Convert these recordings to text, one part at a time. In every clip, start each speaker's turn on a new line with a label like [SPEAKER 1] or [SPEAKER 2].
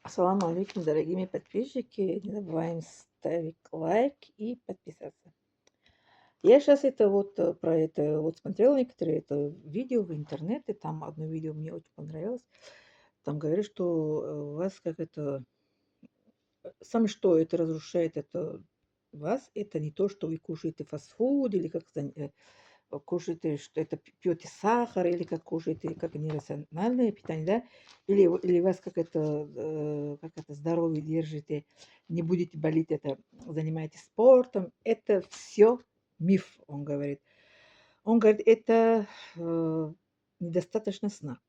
[SPEAKER 1] Ассаламу алейкум, дорогие мои подписчики. Не забываем ставить лайк и подписаться. Я сейчас про это вот смотрела некоторые это видео в интернете. Там одно видео мне очень понравилось. Там говорят, что у вас как это... Самое что это разрушает это вас, это не то, что вы кушаете фастфуд или кушаете, что это пьете сахар, или как кушаете, как нерациональное питание, да, или вас как это здоровье держите, не будете болеть, это занимаетесь спортом. Это все миф, он говорит. Он говорит, это недостаточно сна.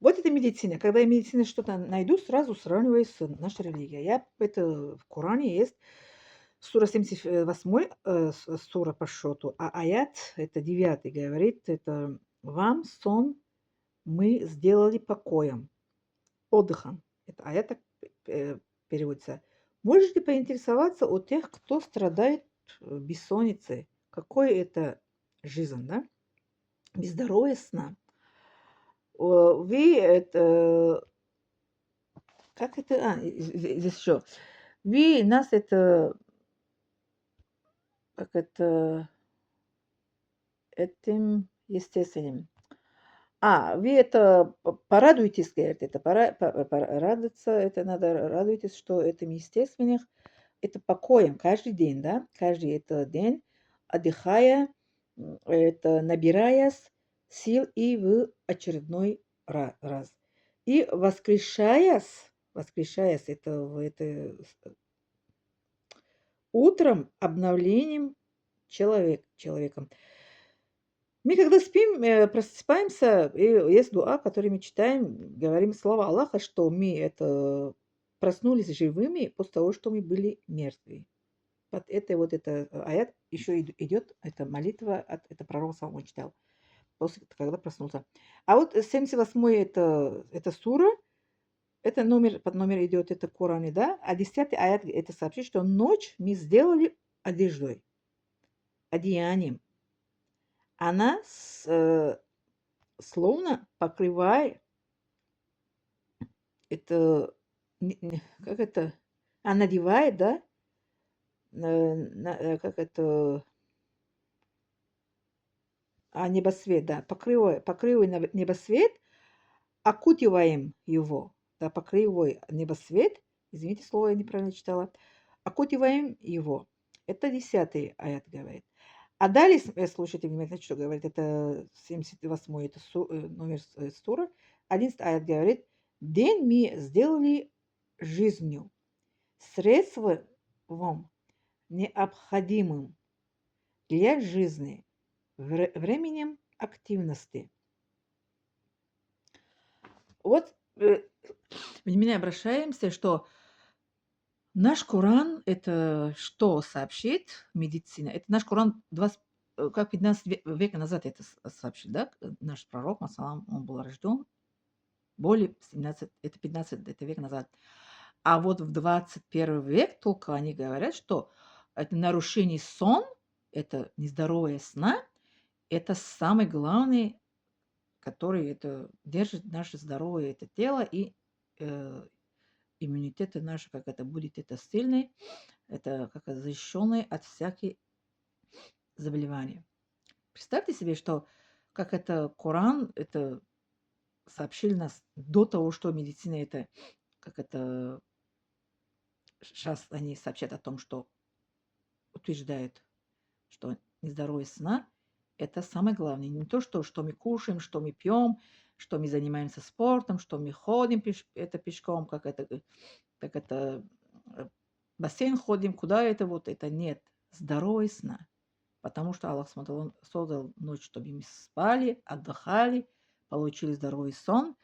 [SPEAKER 1] Вот это медицина. Когда я в медицине что-то найду, сразу сравниваю с нашей религией. Это в Коране есть сура 78, сура по счету, а аят, это 9, говорит, это вам сон мы сделали покоем, отдыхом. Это аят так переводится. Можете поинтересоваться у тех, кто страдает бессонницей. Какой это жизнь, да? Без здоровья сна. Вы это... Как это? Здесь еще. Вы нас это... Как это... Этим естественным. Вы это порадуйтесь, говорит, это радоваться, это надо радуйтесь, что это естественных, это покоем каждый день, да, каждый это день, отдыхая, это набираясь сил и в очередной раз. И воскрешаясь утром обновлением человеком. Мы когда спим, просыпаемся, и есть дуа, который мы читаем, говорим слова Аллаха, что мы это проснулись живыми после того, что мы были мертвы. Вот это аят еще идет, это молитва, это пророк сам он читал, когда проснулся. А вот 78-й это сура, это под номер идет, это в Коране, да, а 10-й аят это сообщит, что ночь мы сделали одеждой, одеянием. Она словно покрывает это, как это, надевает, да, как это, небосвет, да, покрывай небосвет, окутываем его, да, покрывай небосвет, извините, слово я неправильно читала, окутываем его. Это 10-й аят говорит. А далее, слушайте внимательно, что говорит, это 78-й, это номер сура, 11 аят говорит, день мы сделали жизнью, средством необходимым для жизни, временем активности. Вот внимание обращаемся, что наш Коран это что сообщит медицина? Это наш Коран как 15 века назад это сообщил, да? Наш пророк, Масалам, он был рожден более 15 это век назад. А вот в 21 век только они говорят, что это нарушение сон, это нездоровое сна, это самый главный, который это держит наше здоровое это тело и э, иммунитет наш, как это будет это сильный, это как это защищенный от всяких заболеваний. Представьте себе, что как это Коран, это сообщили нас до того, что медицина это, как это сейчас они сообщат о том, что утверждают, что нездоровье сна – это самое главное. Не то, что мы кушаем, что мы пьем, что мы занимаемся спортом, что мы ходим пешком, как это бассейн ходим, куда это вот это нет. Здоровье сна. Потому что Аллах смотрел, Он создал ночь, чтобы мы спали, отдыхали, получили здоровый сон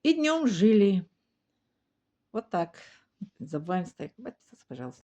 [SPEAKER 1] и днем жили. Вот так. Не забываем ставить подписаться, пожалуйста.